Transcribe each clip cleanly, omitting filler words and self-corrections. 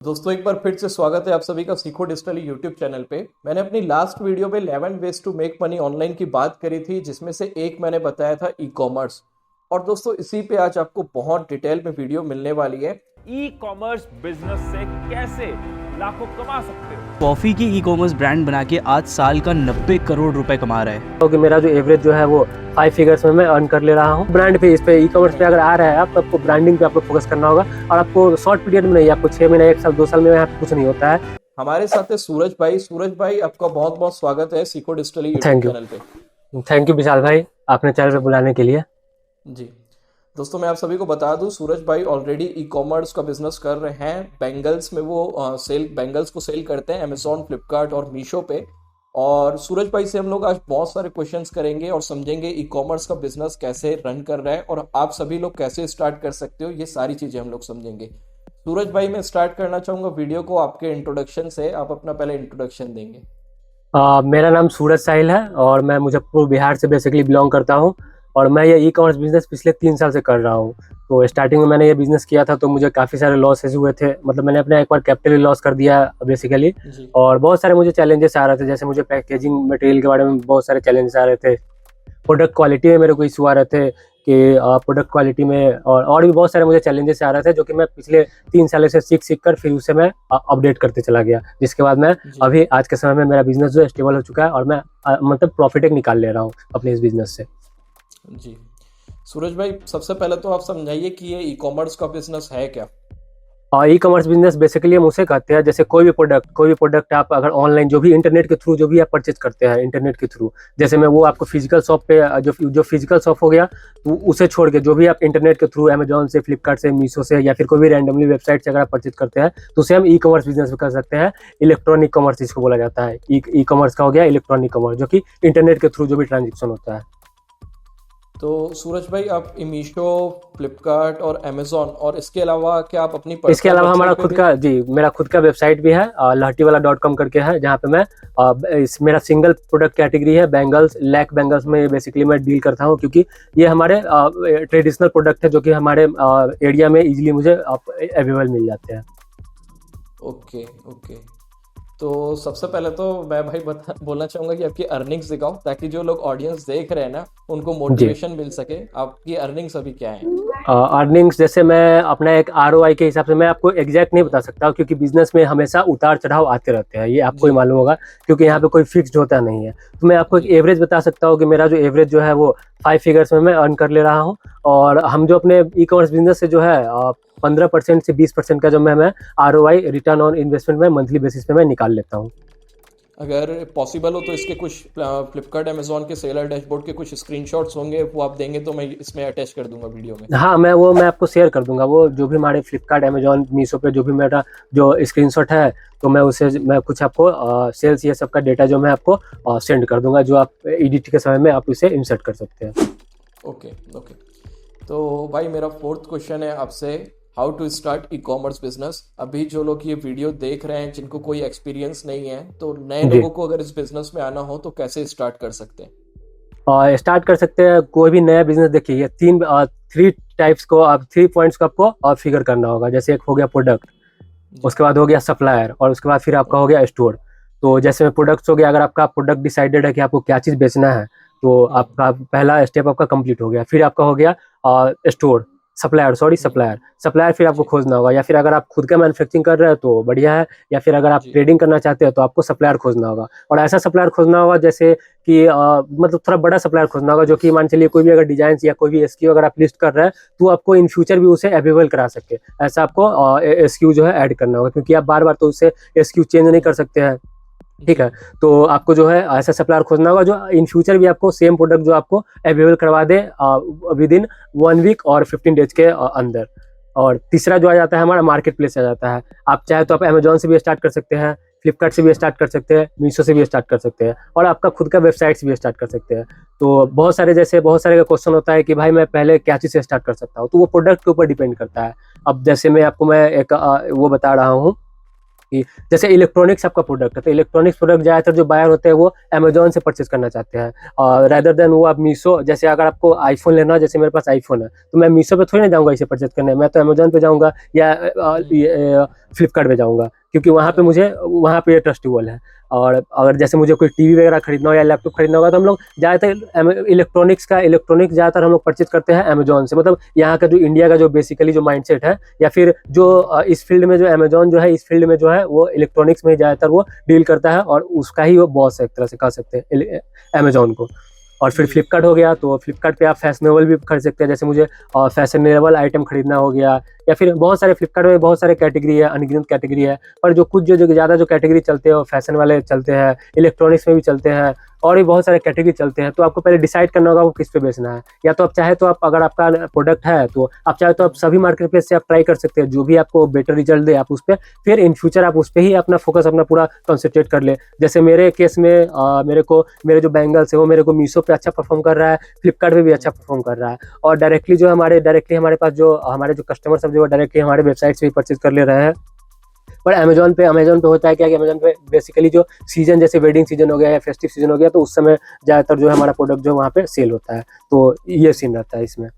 दोस्तों एक बार फिर से स्वागत है आप सभी का सीखो डिजिटल यूट्यूब चैनल पे। मैंने अपनी लास्ट वीडियो में 11 ways to make money online की बात करी थी, जिसमें से एक मैंने बताया था ई कॉमर्स। और दोस्तों इसी पे आज आपको बहुत डिटेल में वीडियो मिलने वाली है। ई कॉमर्स बिजनेस से कैसे लाखों कमा सकते हो। कॉफी की ई कॉमर्स ब्रांड बना के आज साल का 90 करोड़ रुपए कमा रहा है। क्योंकि मेरा जो एवरेज जो है वो 5 फिगर्स में मैं अर्न कर ले रहा हूँ। ब्रांड पे इस पे ई कॉमर्स पे अगर आ रहा है आप, तो आपको ब्रांडिंग पे आपको फोकस करना होगा। और आपको शॉर्ट पीरियड में नहीं, आपको 6 महीने 1 साल 2 साल में यहाँ पे कुछ नहीं होता है। हमारे साथ है सूरज भाई। सूरज भाई आपका बहुत बहुत स्वागत है सीखो डिजिटल यूट्यूब चैनल पे। थैंक यू विशाल भाई, आपने चैनल पे बुलाने के लिए। जी दोस्तों, मैं आप सभी को बता दूं, सूरज भाई ऑलरेडी ई कॉमर्स का बिजनेस कर रहे हैं। बैंगल्स में वो बैंगल्स को सेल करते हैं अमेजोन, फ्लिपकार्ट और मीशो पे। और सूरज भाई से हम लोग आज बहुत सारे क्वेश्चंस करेंगे और समझेंगे ई कॉमर्स का बिजनेस कैसे रन कर रहा है और आप सभी लोग कैसे स्टार्ट कर सकते हो। ये सारी चीजें हम लोग समझेंगे। सूरज भाई, मैं स्टार्ट करना चाहूंगा वीडियो को आपके इंट्रोडक्शन से। आप अपना पहले इंट्रोडक्शन देंगे। मेरा नाम सूरज साहिल है और मैं मुजफ्फरपुर बिहार से बेसिकली बिलोंग करता हूँ। और मैं ये ई कॉमर्स बिजनेस पिछले 3 साल से कर रहा हूँ। तो स्टार्टिंग में मैंने ये बिजनेस किया था तो मुझे काफ़ी सारे लॉसेस हुए थे। मतलब मैंने अपना एक बार कैपिटल लॉस कर दिया बेसिकली। और बहुत सारे मुझे चैलेंजेस आ रहे थे, जैसे मुझे पैकेजिंग मटेरियल के बारे में बहुत सारे चैलेंजेस आ रहे थे। प्रोडक्ट क्वालिटी में मेरे को इशू आ रहे थे कि प्रोडक्ट क्वालिटी में, और भी बहुत सारे मुझे चैलेंजेस आ रहे थे, जो कि मैं पिछले 3 साल से सीख कर फिर उसे मैं अपडेट करते चला गया। जिसके बाद मैं अभी आज के समय में मेरा बिजनेस जो स्टेबल हो चुका है और मैं मतलब प्रॉफिट निकाल ले रहा हूँ अपने इस बिजनेस से। जी सूरज भाई, सबसे पहले तो आप समझाइए कि ये ई कॉमर्स का बिजनेस है क्या। और ई कॉमर्स बिजनेस बेसिकली हम उसे कहते हैं, जैसे कोई भी प्रोडक्ट आप अगर ऑनलाइन जो भी इंटरनेट के थ्रू जो भी आप परचेज करते हैं इंटरनेट के थ्रू, जैसे मैं वो आपको फिजिकल शॉप पे जो फिजिकल शॉप हो गया, तो उसे छोड़ के जो भी आप इंटरनेट के थ्रू अमेजोन से, फ्लिपकार्ट से, मीशो से या फिर कोई भी रैंडमली वेबसाइट से अगर आप परचेज करते हैं, तो उसे हम ई कॉमर्स बिजनेस कर सकते हैं। इलेक्ट्रॉनिक कॉमर्स इसको बोला जाता है। ई कॉमर्स का हो गया इलेक्ट्रॉनिक कॉमर्स, जो कि इंटरनेट के थ्रू जो भी ट्रांजेक्शन होता है। तो सूरज भाई, आप मीशो, फ्लिपकार्ट और अमेजोन और इसके अलावा क्या आप अपनी इसके अलावा हमारा खुद का मेरा खुद का वेबसाइट भी है, lahtiwala.com करके है, जहाँ पे मैं मेरा सिंगल प्रोडक्ट कैटेगरी है बैंगल्स, लैक बैंगल्स में बेसिकली मैं डील करता हूँ, क्योंकि ये हमारे ट्रेडिशनल प्रोडक्ट है जो कि हमारे एरिया में इजीली मुझे अवेलेबल मिल जाते हैं। Okay okay. तो सबसे पहले तो मैं भाई बोलना चाहूंगा कि आपकी अर्निंग्स दिखाओ, ताकि जो लोग ऑडियंस देख रहे हैं ना, उनको मोटिवेशन मिल सके। आपकी अर्निंग्स अभी क्या है? अर्निंग्स जैसे मैं अपना एक ROI के हिसाब से मैं आपको एग्जैक्ट नहीं बता सकता, क्योंकि बिजनेस में हमेशा उतार चढ़ाव आते रहते हैं, ये आपको ही मालूम होगा, क्योंकि यहाँ पे कोई फिक्स्ड होता नहीं है। तो मैं आपको एक एवरेज बता सकता हूँ कि मेरा जो एवरेज जो है वो 5 फिगर्स में मैं अर्न कर ले रहा हूँ। और हम जो अपने ई कॉमर्स बिजनेस से जो है 15% से 20% का जो मैं ROI, रिटर्न ऑन इन्वेस्टमेंट में मंथली बेसिस पे मैं निकाल लेता हूँ। अगर पॉसिबल हो तो इसके कुछ फ्लिपकार्ट अमेजोन के सेलर डैशबोर्ड के कुछ स्क्रीनशॉट्स होंगे, वो आप देंगे तो मैं इसमें अटैच कर दूंगा वीडियो में। हाँ, मैं आपको शेयर कर दूंगा, वो जो भी हमारे फ्लिपकार्ट, अमेजोन, मीशो पे जो भी मेरा जो स्क्रीनशॉट है, तो मैं कुछ आपको सेल्स ये सब का डेटा जो मैं आपको सेंड कर दूंगा, जो आप एडिट के समय में आप इसे इंसर्ट कर सकते हैं। Okay okay. तो भाई मेरा फोर्थ क्वेश्चन है आपसे, how to start e commerce business. अभी जो लोग ये वीडियो देख रहे हैं, जिनको कोई एक्सपीरियंस नहीं है, तो नए लोगों को अगर इस बिजनेस में आना हो तो कैसे स्टार्ट कर सकते हैं? स्टार्ट कर सकते हैं कोई भी नया बिजनेस। देखिए, ये 3 पॉइंट्स को आपको फिगर करना होगा। जैसे एक हो गया प्रोडक्ट, उसके बाद हो गया सप्लायर, और उसके बाद फिर आपका हो गया स्टोर। तो जैसे में प्रोडक्ट्स हो गया, अगर आपका प्रोडक्ट डिसाइडेड है कि आपको क्या चीज़ बेचना है, तो आपका पहला स्टेप आपका कंप्लीट हो गया। फिर आपका हो गया स्टोर, सप्लायर फिर आपको खोजना होगा, या फिर अगर आप खुद का मैन्युफैक्चरिंग कर रहे हैं तो बढ़िया है, या फिर अगर आप ट्रेडिंग करना चाहते हैं तो आपको सप्लायर खोजना होगा। और ऐसा सप्लायर खोजना होगा जैसे कि मतलब थोड़ा बड़ा सप्लायर खोजना होगा, जो कि मान चलिए कोई भी अगर डिजाइन या कोई भी SKU अगर आप लिस्ट कर रहे हैं, तो आपको इन फ्यूचर भी उसे अवेलेबल करा सके। ऐसा आपको SKU जो है ऐड करना होगा, क्योंकि आप बार बार तो उसे SKU चेंज नहीं कर सकते हैं। ठीक है, तो आपको जो है ऐसा सप्लायर खोजना होगा जो इन फ्यूचर भी आपको सेम प्रोडक्ट जो आपको अवेलेबल करवा दे विद इन 1 वीक और 15 डेज के अंदर। और तीसरा जो आ जाता है हमारा मार्केट प्लेस आ जाता है। आप चाहे तो आप अमेजोन से भी स्टार्ट कर सकते हैं, फ्लिपकार्ट से भी स्टार्ट कर सकते हैं, मीशो से भी स्टार्ट कर सकते हैं, और आपका खुद का वेबसाइट से भी स्टार्ट कर सकते हैं। तो बहुत सारे का क्वेश्चन होता है कि भाई मैं पहले क्या चीज़ से स्टार्ट कर सकता हूँ, तो वो प्रोडक्ट के ऊपर डिपेंड करता है। अब जैसे मैं एक वो बता रहा हूँ कि जैसे इलेक्ट्रॉनिक्स आपका प्रोडक्ट है, तो इलेक्ट्रॉनिक्स प्रोडक्ट ज़्यादातर जो बायर होते हैं वो अमेजोन से परचेज करना चाहते हैं, और रेदर देन वो आप मीशो, जैसे अगर आपको आईफोन लेना है, जैसे मेरे पास आईफोन है, तो मैं मीशो पे थोड़ी ना जाऊँगा इसे परचेज करने, मैं तो अमेजोन पे जाऊँगा या फ्लिपकार्ट पे जाऊँगा, क्योंकि वहाँ पे मुझे वहाँ पे ट्रस्टेबल है। और अगर जैसे मुझे कोई टीवी वगैरह खरीदना हो या लैपटॉप खरीदना होगा, तो हम लोग ज़्यादातर इलेक्ट्रॉनिक्स ज़्यादातर हम लोग परचेज करते हैं अमेजोन से। मतलब यहाँ का जो इंडिया का जो बेसिकली जो माइंडसेट है, या फिर जो इस फील्ड में जो अमेजोन जो है, इस फील्ड में जो है वो इलेक्ट्रॉनिक्स में ज़्यादातर वो डील करता है, और उसका ही वो बॉस है एक तरह से कह सकते हैं अमेजोन को। और फिर फ्लिपकार्ट हो गया, तो फ्लिपकार्ट पे आप फैशनेबल भी खरीद सकते हैं, जैसे मुझे फैशनेबल आइटम खरीदना हो गया, या फिर बहुत सारे फ्लिपकार्ट में बहुत सारे कैटेगरी है, अनगिनत कैटेगरी है, पर जो कुछ जो ज़्यादा जो कैटेगरी चलते हैं वो फैशन वाले चलते हैं, इलेक्ट्रॉनिक्स में भी चलते हैं, और भी बहुत सारे कैटेगरी चलते हैं। तो आपको पहले डिसाइड करना होगा वो किस पे बेचना है, या तो आप चाहे तो आप, अगर आपका प्रोडक्ट है तो आप चाहे तो आप सभी मार्केट प्लेस से आप ट्राई कर सकते हैं, जो भी आपको बेटर रिजल्ट दे आप उस पर, फिर इन फ्यूचर आप उस पर ही अपना फोकस अपना पूरा कंसंट्रेट कर ले। जैसे मेरे केस में मेरे जो बैंगल्स है वो मेरे को मीशो पे अच्छा परफॉर्म कर रहा है, फ्लिपकार्ट पे भी अच्छा परफॉर्म कर रहा है, और डायरेक्टली हमारे पास जो हमारे जो कस्टमर सब जो डायरेक्टली हमारे वेबसाइट से भी परचेज कर ले रहे हैं। पर अमेजोन पे होता है क्या कि अमेजोन पे बेसिकली जो सीजन, जैसे वेडिंग सीजन हो गया या फेस्टिव सीजन हो गया, तो उस समय ज़्यादातर जो है हमारा प्रोडक्ट जो वहाँ पे सेल होता है। तो ये सीन रहता है इसमें।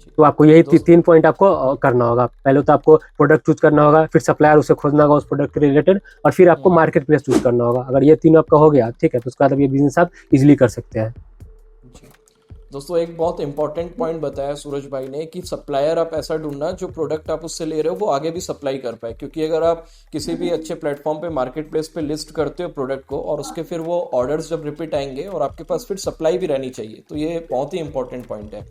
तो आपको यही तीन पॉइंट आपको करना होगा। पहले तो आपको प्रोडक्ट चूज करना होगा, फिर सप्लायर उसे खोजना होगा उस प्रोडक्ट के रिलेटेड, और फिर आपको मार्केट प्लेस चूज करना होगा। अगर ये तीनों आपका हो गया, ठीक है, तो उसके बाद अब ये बिजनेस आप इजीली कर सकते हैं। दोस्तों एक बहुत इंपॉर्टेंट पॉइंट बताया सूरज भाई ने कि सप्लायर आप ऐसा ढूंढना जो प्रोडक्ट आप उससे ले रहे हो वो आगे भी सप्लाई कर पाए, क्योंकि अगर आप किसी भी अच्छे प्लेटफॉर्म पे मार्केट प्लेस पे लिस्ट करते हो प्रोडक्ट को, और उसके फिर वो ऑर्डर्स जब रिपीट आएंगे और आपके पास फिर सप्लाई भी रहनी चाहिए, तो ये बहुत ही इंपॉर्टेंट पॉइंट है।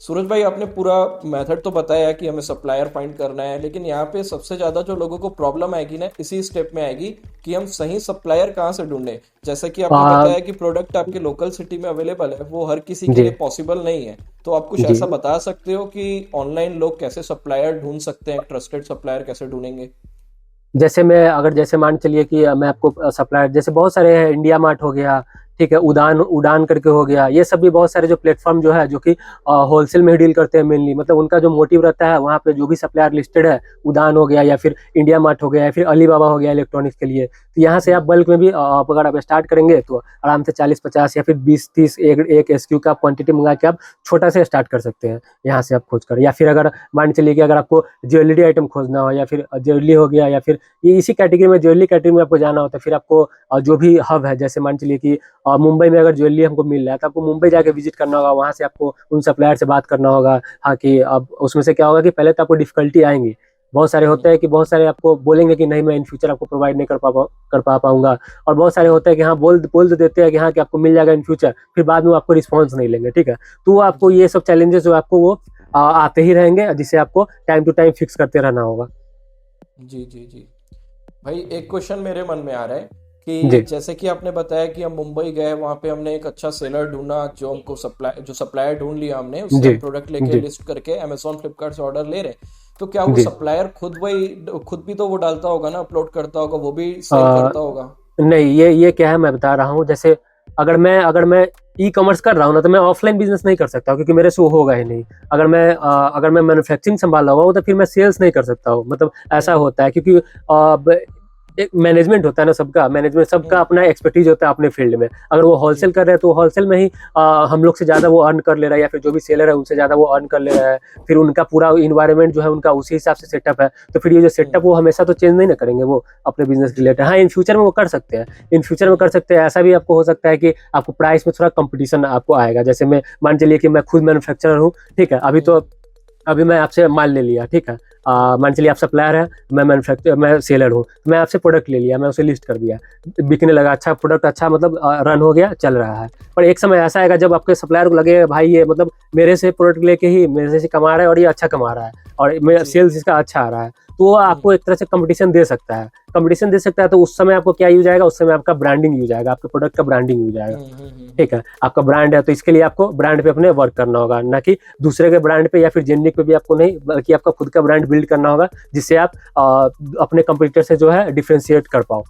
सूरज भाई आपने पूरा मेथड तो बताया कि हमें सप्लायर फाइंड करना है, लेकिन यहाँ पे सबसे ज़्यादा जो लोगों को प्रॉब्लम आएगी ना इसी स्टेप में आएगी कि हम सही सप्लायर कहाँ से ढूंढें। जैसा कि आपने बताया कि प्रोडक्ट आपके लोकल सिटी में अवेलेबल है, वो हर किसी के लिए पॉसिबल नहीं है, तो आप कुछ ऐसा बता सकते हो कि ऑनलाइन लोग कैसे सप्लायर ढूंढ सकते हैं, ट्रस्टेड सप्लायर कैसे ढूंढेंगे? जैसे मान चलिए कि मैं आपको सप्लायर, जैसे बहुत सारे हैं, इंडिया मार्ट हो गया, ठीक है, उड़ान करके हो गया, ये सब भी बहुत सारे जो प्लेटफॉर्म जो है जो कि होलसेल में ही डील करते हैं मेनली। मतलब उनका जो मोटिव रहता है वहाँ पे जो भी सप्लायर लिस्टेड है, उड़ान हो गया या फिर इंडिया मार्ट हो गया या फिर अलीबाबा हो गया इलेक्ट्रॉनिक्स के लिए, तो यहाँ से आप बल्क में भी अगर आप स्टार्ट करेंगे तो आराम से 40-50 या फिर 20-30 एक SKU का क्वांटिटी मंगा के आप छोटा से स्टार्ट कर सकते हैं यहाँ से आप खोज कर। या फिर अगर मान चलिए कि अगर आपको ज्वेलरी आइटम खोजना हो, या फिर ज्वेलरी हो गया, या फिर ये इसी कैटेगरी में ज्वेलरी कैटेगरी में आपको जाना होता है, फिर आपको जो भी हब है, जैसे मान चलिए कि मुंबई में अगर ज्वेलरी हमको मिल रहा है तो आपको मुंबई जाके विजिट करना होगा, वहाँ से आपको उन सप्लायर से बात करना होगा। हाँ, कि अब उसमें से क्या होगा कि पहले तो आपको डिफिकल्टी आएंगी, बहुत सारे होते हैं कि बहुत सारे आपको बोलेंगे कि नहीं मैं इन फ्यूचर आपको प्रोवाइड नहीं कर पाऊंगा, और बहुत सारे होते हैं कि हाँ बोल तो देते हैं कि हाँ कि आपको मिल जाएगा इन फ्यूचर, फिर बाद में आपको रिस्पॉन्स नहीं लेंगे, ठीक है। तो आपको ये सब चैलेंजेस जो आपको वो आते ही रहेंगे, जिसे आपको टाइम टू टाइम फिक्स करते रहना होगा। जी जी जी भाई, एक क्वेश्चन मेरे मन में आ रहा है कि जैसे कि आपने बताया कि हम मुंबई गए, वहां पे हमने एक अच्छा सेलर ढूंढा, जो हमको सप्लायर ढूंढ लिया हमने, उससे प्रोडक्ट लेके लिस्ट करके अमेजोन फ्लिपकार्ट से ऑर्डर ले रहे, तो क्या वो सप्लायर खुद भी तो वो डालता होगा ना, अपलोड करता होगा, वो भी सेल करता होगा? नहीं, ये क्या है मैं बता रहा हूँ। जैसे अगर मैं ई कॉमर्स कर रहा हूँ ना, तो मैं ऑफलाइन बिजनेस नहीं कर सकता, क्योंकि मेरे से वो होगा ही नहीं। अगर मैं मैन्युफैक्चरिंग संभाल रहा हूँ तो फिर मैं सेल्स नहीं कर सकता हूँ। मतलब ऐसा होता है, क्योंकि एक मैनेजमेंट होता है ना, सबका अपना एक्सपर्टीज होता है अपने फील्ड में। अगर वो होलसेल कर रहे हैं तो होलसेल में ही हम लोग से ज़्यादा वो अर्न कर ले रहा है, या फिर जो भी सेलर है उनसे ज़्यादा वो अर्न कर ले रहा है। फिर उनका पूरा इन्वायरमेंट जो है उनका उसी हिसाब से सेटअप है, तो फिर ये जो सेटअप वो हमेशा तो चेंज नहीं ना करेंगे वो अपने बिजनेस रिलेटेड। हाँ, इन फ्यूचर में वो कर सकते हैं, ऐसा भी आपको हो सकता है कि आपको प्राइस में थोड़ा कंपटीशन आपको आएगा। जैसे मैं मान चलिए कि मैं खुद मैन्युफैक्चरर हूँ, ठीक है, अभी मैं आपसे माल ले लिया, ठीक है, मान चलिए आप सप्लायर है, मैं सेलर हूँ, मैं आपसे प्रोडक्ट ले लिया, मैं उसे लिस्ट कर दिया, बिकने लगा, अच्छा प्रोडक्ट, अच्छा मतलब रन हो गया, चल रहा है। पर एक समय ऐसा आएगा जब आपके सप्लायर को लगे भाई ये मतलब मेरे से प्रोडक्ट लेके ही मेरे से कमा रहा है और ये अच्छा कमा रहा है और मेरा सेल्स इसका अच्छा आ रहा है, तो वो आपको एक तरह से कंपटीशन दे सकता है। तो उस समय आपको क्या यूज आएगा, उस समय आपका ब्रांडिंग यूज आएगा, आपके प्रोडक्ट का ब्रांडिंग यूज आएगा, ठीक है। आपका ब्रांड है तो इसके लिए आपको ब्रांड पे अपने वर्क करना होगा, ना कि दूसरे के ब्रांड पे या फिर जेनरिक पे भी आपको नहीं, बल्कि आपका खुद का ब्रांड बिल्ड करना होगा, जिससे आप अपने कंपटीटर से जो है डिफरेंशिएट कर पाओ।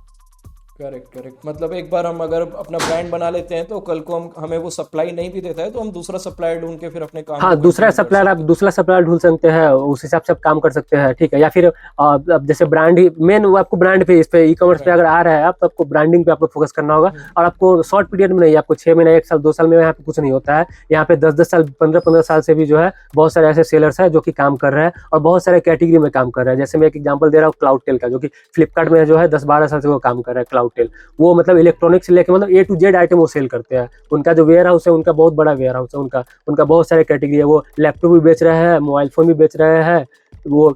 करेक्ट करेक्ट, मतलब एक बार हम अगर अपना ब्रांड बना लेते हैं तो कल को हमें वो सप्लाई नहीं भी देता है तो हम दूसरा सप्लायर ढूंढ के फिर अपने काम हाँ, को दूसरा कंटिन्यू कर सप्लायर, आप सकते हैं। दूसरा सप्लायर ढूंढ सकते हैं, उस हिसाब से आप काम कर सकते हैं, ठीक है। या फिर अब जैसे ब्रांड ही मेन, वो आपको ब्रांड पे, इस पे ई कॉमर्स पे ब्रांड। अगर आ रहा है आप, तो आपको ब्रांडिंग पे आपको फोकस करना होगा। हम्म। और आपको शॉर्ट पीरियड में नहीं, आपको 6 महीने, 1 साल, 2 साल में यहाँ पे कुछ नहीं होता है। यहाँ पे 10-10 साल, 15-15 साल से भी जो है बहुत सारे ऐसे सेलर्स हैं जो कि काम कर रहे हैं और बहुत सारे कैटेगरी में काम कर रहे हैं। जैसे मैं एक एग्जांपल दे रहा हूँ क्लाउड टेल का, जो कि फ्लिपकार्ट में जो है 10-12 साल से वो काम कर रहा है, क्लाउड टेल। वो मतलब इलेक्ट्रॉनिक्स से लेकर मतलब A to Z आइटम वो सेल करते हैं। उनका जो वेयर हाउस है, उनका बहुत बड़ा वेयर हाउस है, उनका उनका बहुत सारे कैटेगरी है। वो लैपटॉप भी बेच रहे हैं, मोबाइल फोन भी बेच रहे हैं, वो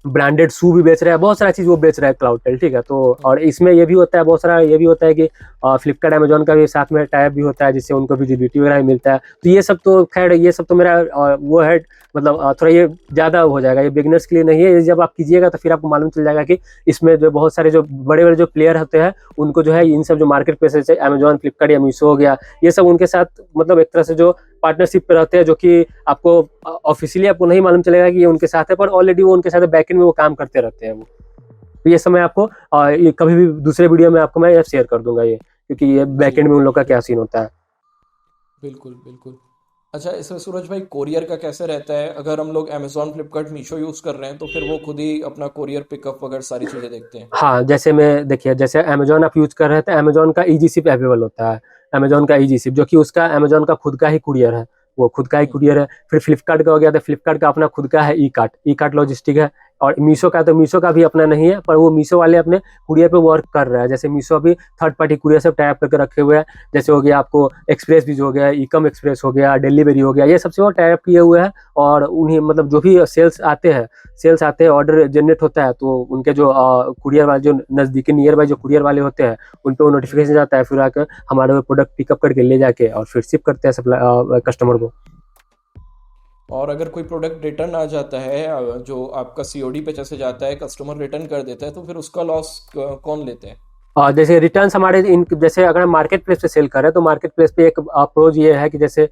ब्रांडेड शू भी बेच रहे हैं, बहुत सारा चीज वो बेच रहा है क्लाउड टेल, ठीक है। तो और इसमें ये भी होता है, बहुत सारा ये भी होता है कि फ्लिपकार्ट अमेजोन का भी साथ में टाइप भी होता है, जिससे उनको भी विजिबिलिटी वगैरह भी मिलता है। तो ये सब तो खैर, ये सब तो मेरा वो है, मतलब थोड़ा ये ज्यादा हो जाएगा, ये बिगनर्स के लिए नहीं है। ये जब आप कीजिएगा तो फिर आपको मालूम चल जाएगा कि इसमें जो बहुत सारे जो बड़े बड़े जो प्लेयर होते हैं, उनको जो है इन सब जो मार्केट प्लेस है, अमेजोन, फ्लिपकार्ट या मीशो हो गया, ये सब उनके साथ मतलब एक तरह से जो पार्टनरशिप पे रहते हैं, जो कि आपको ऑफिशियली आपको नहीं मालूम चलेगा कि ये उनके साथ है, पर ऑलरेडी वो उनके साथ बैकएंड में वो काम करते रहते हैं वो। तो ये सब मैं आपको ये कभी भी दूसरे वीडियो में आपको मैं शेयर कर दूंगा ये, क्योंकि ये जी बैकएंड में उन लोग का क्या सीन होता है। बिल्कुल बिल्कुल। अच्छा, इसमें सूरज भाई कोरियर का कैसे रहता है? अगर हम लोग अमेजोन, फ्लिपकार्ट, मीशो यूज़ कर रहे हैं तो फिर वो खुद ही अपना कोरियर पिकअप वगैरह सारी चीज़ें देखते हैं। हाँ, जैसे मैं देखिए, जैसे अमेजोन आप यूज कर रहे थे, अमेजोन का इजी शिप अवेलेबल होता है। अमेजोन का इजी शिप, जो कि उसका अमेजोन का खुद का ही कुरियर है, वो खुद का ही हम्म। कुरियर है। फिर फ्लिपकार्ट का हो गया, तो फ्लिपकार्ट का अपना खुद का है ई कार्ट लॉजिस्टिक है। और मीशो का, तो मीशो का भी अपना नहीं है, पर वो मीशो वाले अपने कुरियर पे वर्क कर रहा है। जैसे मीशो अभी थर्ड पार्टी कुरियर से टाइप करके रखे हुए हैं। जैसे हो गया आपको एक्सप्रेस बीज हो गया, इकम एक्सप्रेस हो गया, डिलीवरी हो गया, ये सबसे वो टाइप किए हुए हैं। और उन्हें मतलब जो भी सेल्स आते हैं, ऑर्डर जनरेट होता है, तो उनके जो कुरियर वाले, जो नज़दीकी नियर बाय जो कुरियर वाले होते हैं, उन पे वो नोटिफिकेशन जाता है, फिर आकर हमारे वो प्रोडक्ट पिकअप करके ले जाके और फिर शिप करते हैं सप्लाई कस्टमर को। और अगर कोई प्रोडक्ट रिटर्न आ जाता है, जो आपका सीओडी पे जैसे जाता है, कस्टमर रिटर्न कर देता है, तो फिर उसका लॉस कौन लेते हैं? जैसे रिटर्न्स हमारे इन, जैसे अगर हम मार्केट प्लेस पे सेल कर रहे हैं, तो मार्केट प्लेस पे एक अप्रोच ये है कि जैसे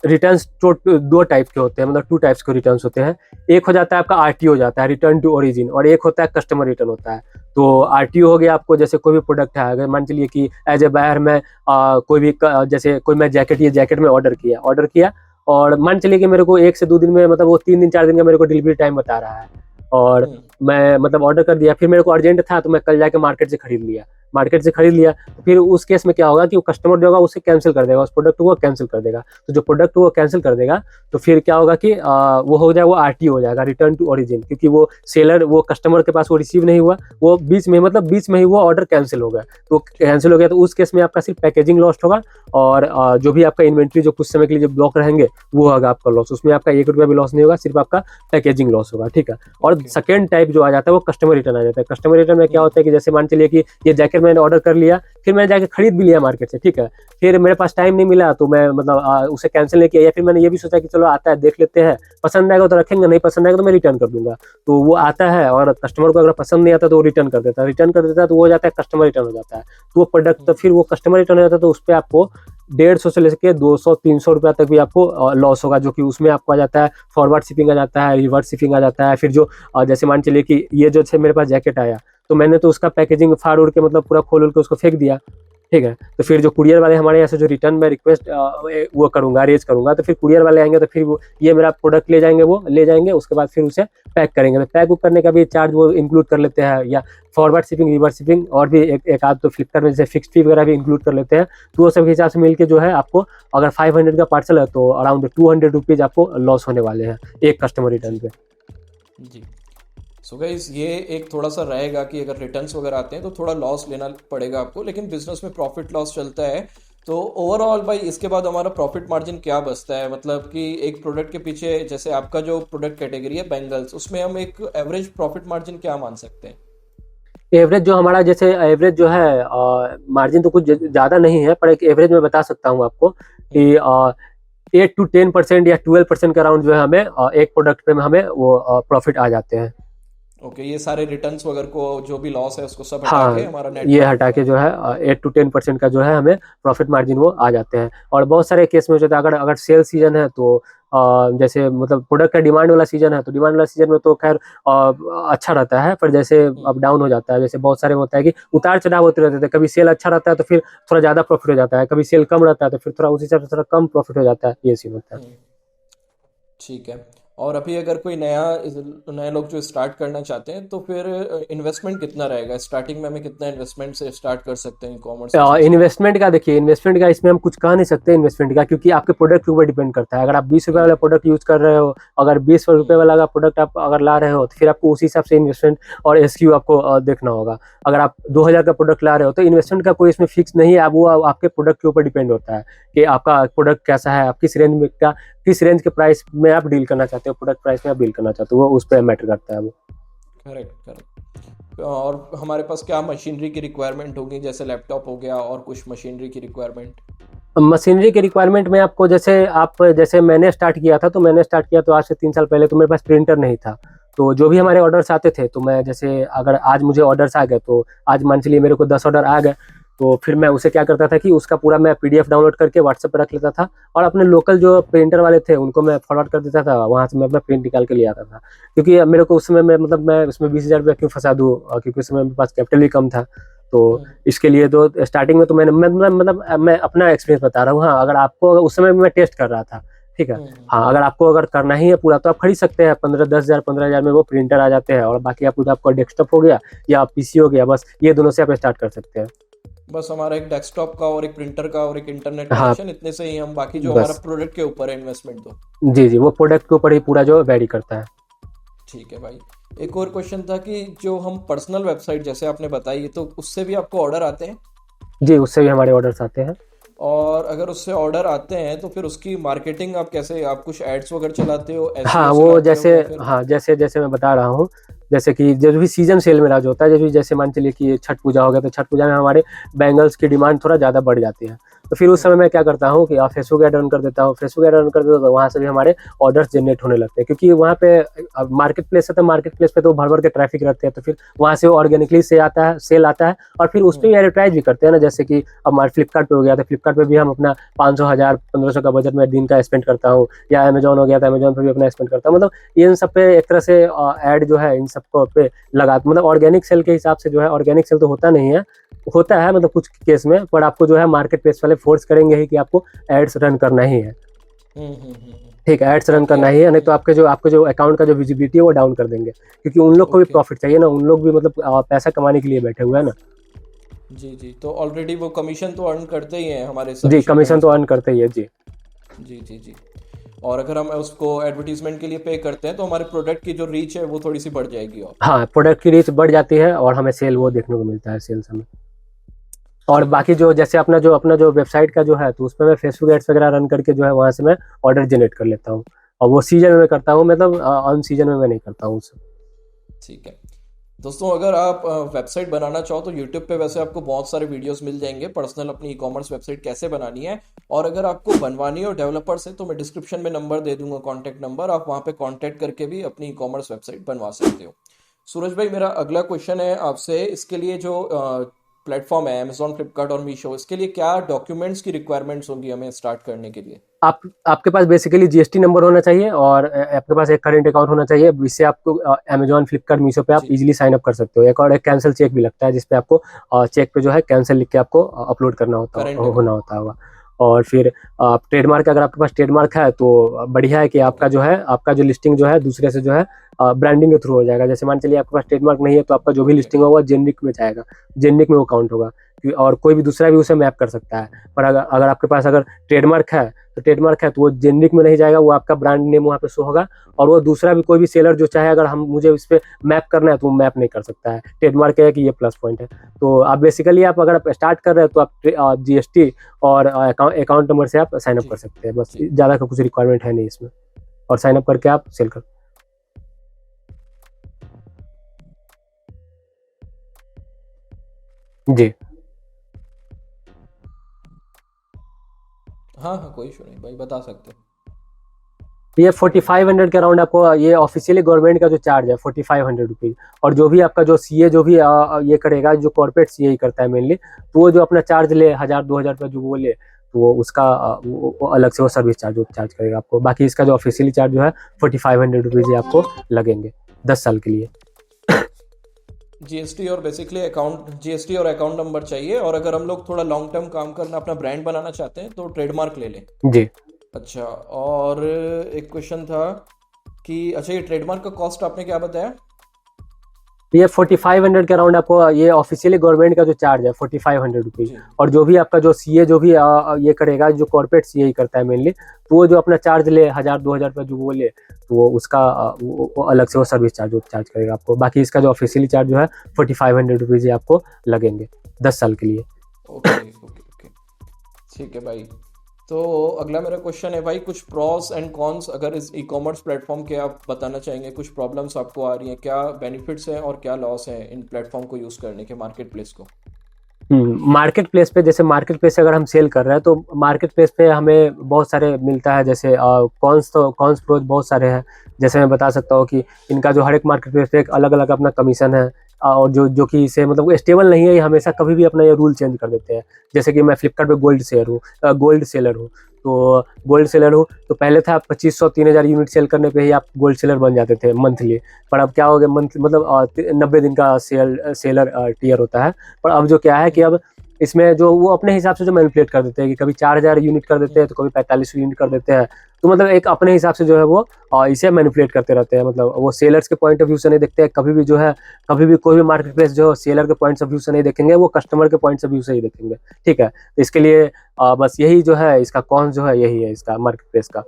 रिटर्न्स तो दो टाइप के होते हैं, मतलब 2 टाइप्स के रिटर्न्स होते हैं। एक हो जाता है आपका आरटीओ हो जाता है, रिटर्न टू ओरिजिन, और एक होता है कस्टमर रिटर्न होता है। तो आरटीओ हो गया आपको, जैसे कोई भी प्रोडक्ट है, अगर मान चलिए कि एज ए बायर मैं कोई भी जैसे कोई मैं जैकेट, ये जैकेट में ऑर्डर किया, और मान चलिए कि मेरे को 1 से 2 दिन में, मतलब वो 3 दिन 4 दिन का मेरे को डिलीवरी टाइम बता रहा है। और हम्म। मैं मतलब ऑर्डर कर दिया, फिर मेरे को अर्जेंट था, तो मैं कल जाके मार्केट से खरीद लिया। तो फिर उस केस में क्या होगा कि वो कस्टमर जो होगा उसे कैंसिल कर देगा, उस प्रोडक्ट को कैंसिल कर देगा। तो जो प्रोडक्ट वो कैंसिल कर देगा, तो फिर क्या होगा कि वो हो जाएगा, वो आरटीओ हो जाएगा, रिटर्न टू ओरिजिन, क्योंकि वो सेलर, वो कस्टमर के पास वो रिसीव नहीं हुआ, वो बीच में ही वो ऑर्डर कैंसिल हो गया। तो कैंसिल हो गया, तो उस केस में आपका सिर्फ पैकेजिंग लॉस्ट होगा, और जो भी आपका इन्वेंट्री जो कुछ समय के लिए जो ब्लॉक रहेंगे, वो होगा आपका लॉस। उसमें आपका 1 रुपया भी लॉस नहीं होगा, सिर्फ आपका पैकेजिंग लॉस होगा, ठीक है। और ओके। सेकेंड टाइप जो आ जाता है, वो कस्टमर रिटर्न आ जाता है। कस्टमर रिटर्न में क्या हम्म। होता है कि जैसे मान चलिए कि ये जैकेट मैंने ऑर्डर कर लिया, फिर मैं जाके खरीद भी लिया मार्केट से, ठीक है। फिर मेरे पास टाइम नहीं मिला, तो मैं मतलब उसे कैंसिल नहीं किया, या फिर मैंने ये भी सोचा कि चलो आता है देख लेते हैं, पसंद आएगा तो रखेंगे, नहीं पसंद आएगा तो मैं रिटर्न कर दूंगा। तो वो आता है, और कस्टमर को अगर पसंद नहीं आता तो वो रिटर्न कर देता है, तो वो हो जाता है कस्टमर रिटर्न हो जाता है। तो वो प्रोडक्ट, तो फिर वो कस्टमर रिटर्न हो जाता है, तो उस पर आपको 150 से लेकर 200-300 रुपया तक भी आपको लॉस होगा, जो कि उसमें आपको आ जाता है फॉरवर्ड शिपिंग आ जाता है, रिवर्स शिपिंग आ जाता है। फिर जो जैसे मान चलिए कि ये जो मेरे पास जैकेट आया, तो मैंने तो उसका पैकेजिंग फाड़ उड़ के, मतलब पूरा खोल उड़ के उसको फेंक दिया, ठीक है। तो फिर जो कुरियर वाले हमारे यहाँ से जो रिटर्न में रिक्वेस्ट वो करूंगा, रेज करूंगा, तो फिर कुरियर वाले आएंगे, तो फिर वो ये मेरा प्रोडक्ट ले जाएंगे, उसके बाद फिर उसे पैक करेंगे। तो पैक करने का भी चार्ज वो इंक्लूड कर लेते हैं, या फॉरवर्ड शिपिंग, रिवर्स शिपिंग, और भी एक आध तो फ्लिपकार्ट में जैसे फिक्स फी वगैरह भी इंक्लूड कर लेते हैं। तो वो सब के हिसाब से मिलकर जो है आपको, अगर 500 का पार्सल है, तो अराउंड 200 रुपीज आपको लॉस होने वाले हैं एक कस्टमर रिटर्न जी पे। जी। सो गाइस, ये एक थोड़ा सा रहेगा कि अगर रिटर्न्स वगैरह आते हैं तो थोड़ा लॉस लेना पड़ेगा आपको, लेकिन बिजनेस में प्रॉफिट लॉस चलता है। तो ओवरऑल भाई, इसके बाद हमारा प्रॉफिट मार्जिन क्या बचता है? मतलब कि एक प्रोडक्ट के पीछे, जैसे आपका जो प्रोडक्ट कैटेगरी है बैंगल्स, उसमें हम एक एवरेज प्रॉफिट मार्जिन क्या मान सकते हैं? एवरेज जो हमारा, जैसे एवरेज जो है, मार्जिन तो कुछ ज़्यादा नहीं है, पर एक एवरेज मैं बता सकता हूँ आपको हम्म। कि 8 to 10% या 12% के अराउंड जो है हमें एक प्रोडक्ट पे हमें वो प्रॉफिट आ जाते हैं। ओके, ये सारे रिटर्न्स वगैरह को जो भी लॉस है उसको सब हटा हाँ, के हमारा नेट ये प्रॉफिट हटा के आता जो है 8 to 10% का जो है हमें प्रॉफिट मार्जिन वो आ जाते हैं। और बहुत सारे केस में हो जाता है, अगर अगर सेल सीजन है तो जैसे मतलब प्रोडक्ट का डिमांड वाला सीजन है तो डिमांड वाला सीजन में तो खैर अच्छा रहता है, पर जैसे है। अप डाउन हो जाता है, जैसे बहुत सारे में होता है कि उतार चढ़ाव होते रहते थे, कभी सेल अच्छा रहता है तो फिर थोड़ा ज्यादा प्रॉफिट हो जाता है, कभी सेल कम रहता है तो फिर थोड़ा उस हिसाब से थोड़ा कम प्रॉफिट हो जाता है, ये सीन होता है। हम्म, ठीक है। और अभी अगर कोई नए लोग जो स्टार्ट करना चाहते हैं तो फिर इन्वेस्टमेंट कितना रहेगा स्टार्टिंग में? हमें कितना इन्वेस्टमेंट से स्टार्ट कर सकते हैं ई कॉमर्स बिजनेस को? इन्वेस्टमेंट का देखिए, इन्वेस्टमेंट का इसमें हम कुछ कह नहीं सकते इन्वेस्टमेंट का, क्योंकि आपके प्रोडक्ट के ऊपर डिपेंड करता है। अगर आप 20 रुपए वाला हम्म। प्रोडक्ट यूज कर रहे हो, अगर 20 रुपए हम्म। वाला प्रोडक्ट आप अगर ला रहे हो तो फिर आपको उसी हिसाब से इन्वेस्टमेंट और एसक्यू आपको देखना होगा। अगर आप 2000 का प्रोडक्ट ला रहे हो तो इन्वेस्टमेंट का कोई इसमें फिक्स नहीं है, अब वो आपके प्रोडक्ट के ऊपर डिपेंड होता है कि आपका प्रोडक्ट कैसा है, आप किस रेंज में का किस रेंज के प्राइस में आप डील करना चाहते हो, प्रोडक्ट प्राइस में आप डील करना चाहते हो, वो उस पर मैटर करता है वो। Correct, correct. और हमारे पास क्या मशीनरी की रिक्वायरमेंट होगी? जैसे लैपटॉप हो गया और कुछ मशीनरी की रिक्वायरमेंट? मशीनरी के रिक्वायरमेंट में आपको जैसे मैंने स्टार्ट किया था, तो मैंने स्टार्ट किया तो आज से 3 साल पहले तो मेरे पास प्रिंटर नहीं था। तो जो भी हमारे ऑर्डर्स आते थे तो मैं जैसे अगर आज मुझे ऑर्डर्स आ गए तो आज मान चलिए मेरे को 10 ऑर्डर आ गए, तो फिर मैं उसे क्या करता था कि उसका पूरा मैं पीडीएफ डाउनलोड करके व्हाट्सएप पर रख लेता था, और अपने लोकल जो प्रिंटर वाले थे उनको मैं फॉरवर्ड कर देता था, वहाँ से मैं अपना प्रिंट निकाल के ले आता था। क्योंकि मेरे को उस समय में मतलब मैं उसमें 20,000 रुपया क्यों फंसा दूँ, क्योंकि उस समय मेरे पास कैपिटल भी कम था। तो हम्म। इसके लिए तो स्टार्टिंग में तो मतलब मैं अपना एक्सपीरियंस बता रहा हूँ। हाँ, अगर आपको उस समय मैं टेस्ट कर रहा था, ठीक है। हम्म। हाँ, अगर आपको अगर करना ही है पूरा तो आप खरीद सकते हैं, 15-10 हज़ार 15 हज़ार में वो प्रिंटर आ जाते हैं, और बाकी आपका डेस्कटॉप हो गया या पीसी हो गया, बस ये दोनों से आप स्टार्ट कर सकते हैं। बस हमारा एक डेस्कटॉप का और एक प्रिंटर का और एक इंटरनेट हाँ, कनेक्शन, इतने से ही हम बाकी जो हमारा बस। प्रोडक्ट के ऊपर है इन्वेस्टमेंट दो। जी जी, वो प्रोडक्ट के ऊपर ही पूरा जो वेरी करता है। ठीक है भाई। एक और क्वेश्चन था कि जो हम पर्सनल वेबसाइट जैसे आपने बताई तो उससे भी आपको ऑर्डर आते हैं? जी, उससे भी हमारे ऑर्डर्स आते हैं। और अगर उससे ऑर्डर आते हैं तो फिर उसकी मार्केटिंग आप कैसे, आप कुछ एड्स वगैरह चलाते हो, एसईओ हाँ, वो चलाते हो जैसे या फिर? हाँ, जैसे जैसे मैं बता रहा हूँ, जैसे कि जब भी सीजन सेल मेरा जो होता है, जब भी जैसे मान चलिए कि छठ पूजा हो गया तो छठ पूजा में हमारे बैंगल्स की डिमांड थोड़ा ज़्यादा बढ़ जाती है। तो फिर उस हम्म। समय मैं क्या करता हूँ कि फेसबुक ऐड रन कर देता हूँ, फेसबुक ऐड रन कर देता हूँ तो वहाँ से भी हमारे ऑर्डर्स जनरेट होने लगते हैं, क्योंकि वहाँ पे मार्केट प्लेस है तो मार्केट प्लेस पे तो भर भर के ट्रैफिक रहते हैं, तो फिर वहाँ से ऑर्गेनिकली से आता है, सेल आता है। और फिर उस पर हम्म। भी एडवर्टाइज भी करते हैं ना, जैसे कि अब हमारे फ्लिपकार्ट पे हो गया तो फ्लिपकार्ट पे भी हम अपना 500 1000 1500 का बजट में दिन का स्पेंड करता हूँ, या अमेजोन हो गया तो अमेजोन पे भी अपना स्पेंड करता हूँ। मतलब इन सब पे एक तरह से ऐड जो है इन सबको पे लगा, मतलब ऑर्गेनिक सेल के हिसाब से जो है, ऑर्गेनिक सेल तो होता नहीं है, होता है मतलब कुछ केस में, पर आपको जो है मार्केट प्लेस वाले फोर्स करेंगे ही कि आपको एड्स रन करना ही है। ठीक है, एड्स रन ताकि करना आप। ही है, नहीं तो आपके जो अकाउंट का जो विजिबिलिटी है वो डाउन कर देंगे, क्योंकि उन लोग को भी ओके। प्रॉफिट चाहिए ना, उन लोग भी मतलब पैसा कमाने के लिए बैठे हुए हैं ना। जी जी, तो ऑलरेडी वो कमीशन तो अर्न करते ही हैं हमारे जी, सभी कमीशन शिपमेंट्स तो पे। अर्न करते ही है जी। जी जी जी। और अगर हम उसको एडवर्टीजमेंट के लिए पे करते हैं तो हमारे प्रोडक्ट की जो रीच है वो थोड़ी सी बढ़ जाएगी और। हाँ, प्रोडक्ट की रीच बढ़ जाती है और हमें सेल वो हम्म। देखने को मिलता है, सेल्स हमें। और ठीक है। बाकी जो जैसे अपना जो वेबसाइट का जो है तो उसमें मैं फेसबुक एड्स वगैरह रन करके जो है वहाँ से मैं ऑर्डर जनरेट कर लेता हूँ, और वो सीजन में करता हूँ, मतलब अन सीजन में मैं नहीं करता हूँ उसे। ठीक है। दोस्तों, अगर आप वेबसाइट बनाना चाहो तो यूट्यूब पे वैसे आपको बहुत सारे वीडियोस मिल जाएंगे पर्सनल अपनी ई कॉमर्स वेबसाइट कैसे बनानी है। और अगर आपको बनवानी हो डेवलपर से तो मैं डिस्क्रिप्शन में नंबर दे दूंगा, कॉन्टैक्ट नंबर, आप वहाँ पे कॉन्टैक्ट करके भी अपनी ई कॉमर्स वेबसाइट बनवा सकते हो। सूरज भाई, मेरा अगला क्वेश्चन है आपसे, इसके लिए जो प्लेटफॉर्म है अमेजोन, फ्लिपकार्ट और मीशो, इसके लिए क्या डॉक्यूमेंट्स की रिक्वायरमेंट्स होंगी हमें स्टार्ट करने के लिए? आप आपके पास बेसिकली जीएसटी नंबर होना चाहिए, और आपके पास एक करंट अकाउंट होना चाहिए, इससे आपको अमेजोन फ्लिपकार्ट मीशो पे आप जी। इजीली साइन अप कर सकते हो। एक और एक कैंसिल चेक भी लगता है, जिसपे आपको चेक पे जो है कैंसिल लिख के आपको अपलोड करना करेंट होना अकाउंट। होता होगा। और फिर ट्रेडमार्क, अगर आपके पास ट्रेडमार्क है तो बढ़िया है कि ओके। आपका जो लिस्टिंग जो है दूसरे से जो है ब्रांडिंग के थ्रू हो जाएगा। जैसे मान चलिए आपके पास ट्रेडमार्क नहीं है तो आपका जो भी ओके। लिस्टिंग होगा जेनरिक में जाएगा, जेनरिक में वो काउंट होगा, और कोई भी दूसरा भी उसे मैप कर सकता है। पर अगर आपके पास अगर ट्रेडमार्क है तो वो जेनरिक में नहीं जाएगा, वो आपका ब्रांड नेम वहाँ पे शो होगा, और वो दूसरा भी कोई भी सेलर जो चाहे अगर हम मुझे इस पे मैप करना है तो वो मैप नहीं कर सकता है। ट्रेडमार्क है कि ये प्लस पॉइंट है। तो आप बेसिकली आप अगर आप स्टार्ट कर रहे हैं तो आप जीएसटी और अकाउंट नंबर से आप साइन अप जी कर सकते हैं, बस जी। ज़्यादा का कुछ रिक्वायरमेंट है नहीं इसमें, और साइन अप करके आप सेल कर। जी। हाँ हाँ, कोई इशू नहीं भाई, बता सकते हो। ये 4500 के अराउंड आपको, ये ऑफिशियली गवर्नमेंट का जो चार्ज है 4500 रुपीज। और जो भी आपका जो सीए जो भी ये करेगा, जो कॉर्पोरेट सीए ही करता है मेनली, तो वो जो अपना चार्ज ले 1000-2000 रुपये जो वो ले, तो वो उसका वो अलग से वो सर्विस चार्ज चार्ज करेगा आपको। बाकी इसका जो ऑफिशियली चार्ज जो है 4500 रुपीज आपको लगेंगे 10 साल के लिए। जीएसटी और बेसिकली अकाउंट, जीएसटी और अकाउंट नंबर चाहिए। और अगर हम लोग थोड़ा लॉन्ग टर्म काम करना, अपना ब्रांड बनाना चाहते हैं, तो ट्रेडमार्क ले लें। जी। अच्छा, और एक क्वेश्चन था कि अच्छा, ये ट्रेडमार्क का कॉस्ट आपने क्या बताया? ये 4500 के अराउंड आपको, ये ऑफिशियली गवर्नमेंट का जो चार्ज है 4500 रुपीज। जी। और जो भी आपका जो सीए जो भी ये करेगा, जो कॉर्पोरेट सीए ही करता है मेनली, तो वो जो अपना चार्ज ले 1000-2000 रुपये जो वो ले, तो वो उसका वो अलग से वो सर्विस चार्ज चार्ज करेगा आपको। बाकी इसका जो ऑफिशियली चार्ज जो है 4500 रुपीज ही आपको लगेंगे 10 साल के लिए। ओके ओके ओके, ठीक है भाई। तो अगला मेरा क्वेश्चन है भाई, कुछ प्रॉस एंड कॉन्स अगर इस ई कॉमर्स प्लेटफॉर्म के आप बताना चाहेंगे, कुछ प्रॉब्लम्स आपको आ रही हैं, क्या बेनिफिट्स हैं और क्या लॉस हैं इन प्लेटफॉर्म को यूज़ करने के, मार्केट प्लेस को? मार्केट प्लेस पे, जैसे मार्केट प्लेस से अगर हम सेल कर रहे हैं, तो मार्केट प्लेस पे हमें बहुत सारे मिलता है। जैसे कॉन्स, तो कॉन्स प्रोज बहुत सारे हैं। जैसे मैं बता सकता हूँ कि इनका जो हर एक मार्केट प्लेस पे एक अलग अलग अपना कमीशन है, और जो कि इसे मतलब स्टेबल नहीं है, ये हमेशा कभी भी अपना ये रूल चेंज कर देते हैं। जैसे कि मैं फ्लिपकार्ट पे गोल्ड सेलर हूँ। तो गोल्ड सेलर हूँ, तो पहले था 2500-3000 यूनिट सेल करने पे ही आप गोल्ड सेलर बन जाते थे मंथली। पर अब क्या हो गया, मंथ मतलब 90 दिन का सेलर टियर होता है। पर अब जो क्या है कि अब इसमें जो वो अपने हिसाब से जो मैनिपुलेट कर देते हैं, कि कभी 4000 यूनिट कर देते हैं, तो कभी 4500 यूनिट कर देते हैं। तो मतलब एक अपने हिसाब से जो है वो इसे मैनिपुलेट करते रहते हैं। मतलब वो सेलर्स के पॉइंट ऑफ व्यू से नहीं देखते हैं कभी भी, जो है कभी भी कोई भी मार्केट प्लेस जो सेलर के पॉइंट ऑफ व्यू से नहीं देखेंगे, वो कस्टमर के पॉइंट ऑफ व्यू से ही देखेंगे। ठीक है, तो इसके लिए बस यही जो है इसका कॉन्स जो है यही है इसका मार्केट प्लेस का।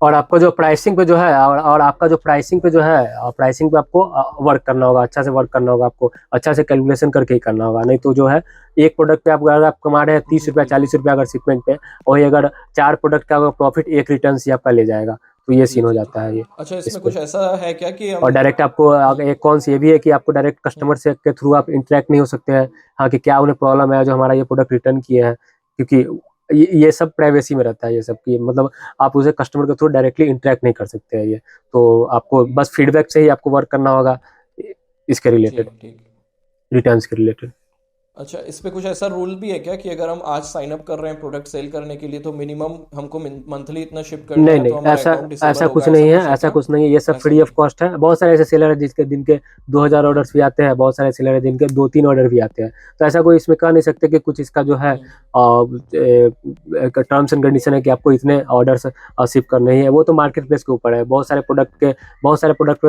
और आपको जो प्राइसिंग पे जो है, और आपका जो प्राइसिंग पे जो है, प्राइसिंग पे आपको वर्क करना होगा, अच्छा से वर्क करना होगा आपको, अच्छा से कैलकुलेशन करके ही करना होगा। नहीं तो जो है एक प्रोडक्ट पे आप अगर आप कमा रहे हैं 30 रुपया 40 रुपया अगर शिपमेंट पे, वही अगर 4 प्रोडक्ट का प्रॉफिट एक रिटर्न से आपका ले जाएगा, तो ये जी सीन हो जी। जाता है ये अच्छा, इस इसमें पे। कुछ ऐसा है क्या कि और हम डायरेक्ट आपको एक कौन सी ये भी है कि आपको डायरेक्ट कस्टमर से के थ्रू आप इंटरेक्ट नहीं हो सकते हैं, हाँ, कि क्या उन्हें प्रॉब्लम है जो हमारा ये प्रोडक्ट रिटर्न किए हैं, क्योंकि ये सब प्राइवेसी में रहता है ये सब की, मतलब आप उसे कस्टमर के थ्रू डायरेक्टली इंटरेक्ट नहीं कर सकते हैं ये। तो आपको बस फीडबैक से ही आपको वर्क करना होगा इसके रिलेटेड, ठीक ठीक। रिटर्न्स के रिलेटेड। अच्छा, इस पे कुछ ऐसा रूल भी है क्या कि अगर हम आज साइन अप कर रहे हैं प्रोडक्ट सेल करने के लिए, तो मिनिमम हमको मंथली इतना शिप करना नहीं है, तो नहीं, हमारा ऐसा अकाउंट डिसेबल ऐसा होगा, कुछ ऐसा नहीं है, कुछ है ऐसा क्या? कुछ नहीं है, ये सब ऐसा फ्री नहीं ऑफ कॉस्ट है। बहुत सारे ऐसे सेलर है जिसके दिन के 2000 ऑर्डर्स भी आते हैं, बहुत सारे सेलर है जिनके 2-3 ऑर्डर भी आते हैं। तो ऐसा कोई इसमें कह नहीं सकते कि कुछ इसका जो है टर्म्स एंड कंडीशन है कि आपको इतने ऑर्डर्स शिप करने ही है। वो तो मार्केट प्लेस के ऊपर है। बहुत सारे प्रोडक्ट पे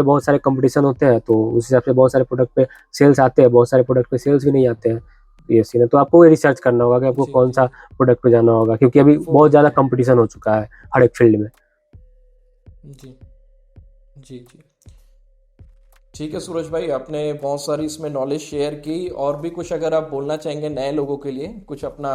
बहुत सारे कंपटीशन होते हैं, तो उस हिसाब से बहुत सारे प्रोडक्ट पे सेल्स आते हैं, बहुत सारे प्रोडक्ट पे सेल्स भी नहीं आते हैं। ये सीन है, तो आपको रिसर्च करना होगा कि आपको जी कौन जी सा प्रोडक्ट पे जाना होगा, क्योंकि अभी वो बहुत ज़्यादा तो कंपटीशन हो चुका है हर एक फील्ड में। जी जी जी। ठीक है सूरज भाई, आपने बहुत सारी इसमें नॉलेज शेयर की। और भी कुछ अगर आप बोलना चाहेंगे नए लोगों के लिए, कुछ अपना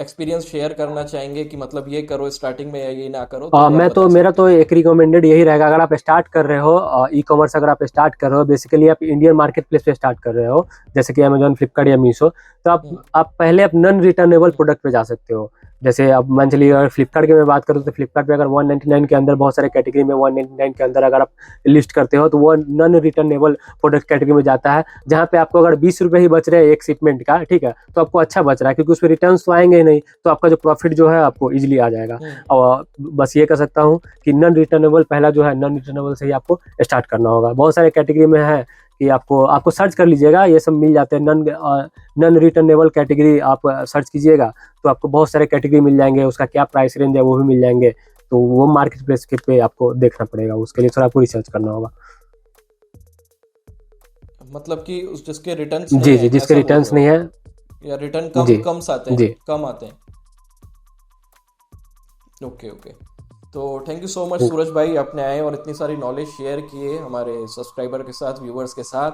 एक्सपीरियंस शेयर करना चाहेंगे कि मतलब ये करो स्टार्टिंग में या ये ना करो, तो वो आप मैं तो बता मेरा सकते तो हैं। एक रिकमेंडेड यही रहेगा, अगर आप स्टार्ट कर रहे हो ई कॉमर्स, अगर आप स्टार्ट कर रहे हो, बेसिकली आप इंडियन मार्केट प्लेस पे स्टार्ट कर रहे हो, जैसे कि अमेजॉन, फ्लिपकार्ट या मीशो, तो हम्म आप पहले आप नॉन रिटर्नेबल हम्म प्रोडक्ट पे जा सकते हो। जैसे अब मान चलिए अगर फ्लिपकार्ट की मैं बात करूँ, तो फ्लिपकार्ट पे अगर 199 के अंदर, बहुत सारे कैटेगरी में 199 के अंदर अगर आप लिस्ट करते हो, तो वो नॉन रिटर्नेबल प्रोडक्ट कैटेगरी में जाता है, जहाँ पे आपको अगर 20 रुपये ही बच रहे हैं एक शिपमेंट का, ठीक है, तो आपको अच्छा बच रहा है, क्योंकि उसमें रिटर्न तो आएंगे ही नहीं, तो आपका जो प्रॉफिट जो है आपको इजिली आ जाएगा। हम्म। और बस ये कह सकता हूँ कि नॉन रिटर्नेबल, पहला जो है नॉन रिटर्नेबल से ही आपको स्टार्ट करना होगा। बहुत सारे कैटेगरी में है कि आपको सर्च कर लीजिएगा, ये सब मिल जाते हैं। नॉन रिटर्नेबल कैटेगरी आप सर्च कीजिएगा, तो आपको बहुत सारे कैटेगरी मिल जाएंगे, उसका क्या प्राइस रेंज है वो भी मिल जाएंगे। तो वो मार्केट प्लेस के पे आपको देखना पड़ेगा, उसके लिए थोड़ा आपको रिसर्च करना होगा। मतलब कि उस जिसके रिटर्न्स नहीं जी है, जी, जिसके ऐसा बोल रहे रिटर्न्स हो नहीं है। आप? या रिटर्न जी कम आते हैं, जी। कम आते हैं। Okay okay. तो थैंक यू सो मच सूरज भाई, आपने आए और इतनी सारी नॉलेज शेयर किए हमारे सब्सक्राइबर के साथ, व्यूवर्स के साथ।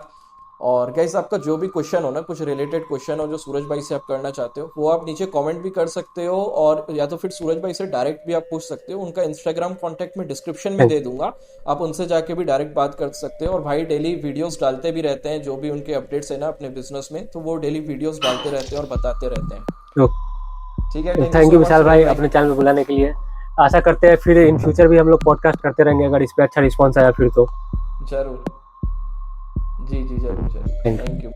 और गाइस, आपका जो भी क्वेश्चन हो ना, कुछ रिलेटेड क्वेश्चन हो जो सूरज भाई से आप करना चाहते हो, वो आप नीचे कमेंट भी कर सकते हो, और या तो फिर सूरज भाई से डायरेक्ट भी आप पूछ सकते हो। उनका इंस्टाग्राम कॉन्टैक्ट में डिस्क्रिप्शन में थैंक दे दूंगा, आप उनसे जाके भी डायरेक्ट बात कर सकते हो। और भाई डेली वीडियोस डालते भी रहते हैं, जो भी उनके अपडेट्स है ना अपने बिजनेस में, तो वो डेली वीडियोस डालते रहते हैं और बताते रहते हैं। यू। ठीक है, thank you thank so you much Vishal Suraj भाई भाई। अपने चैनल पे बुलाने के लिए। आशा करते हैं फिर इन फ्यूचर भी हम लोग पॉडकास्ट करते रहेंगे, अगर इस पे अच्छा रिस्पॉन्स आया फिर तो। जरूर। जी जी, जरूर जरूर। Thank you. Thank you.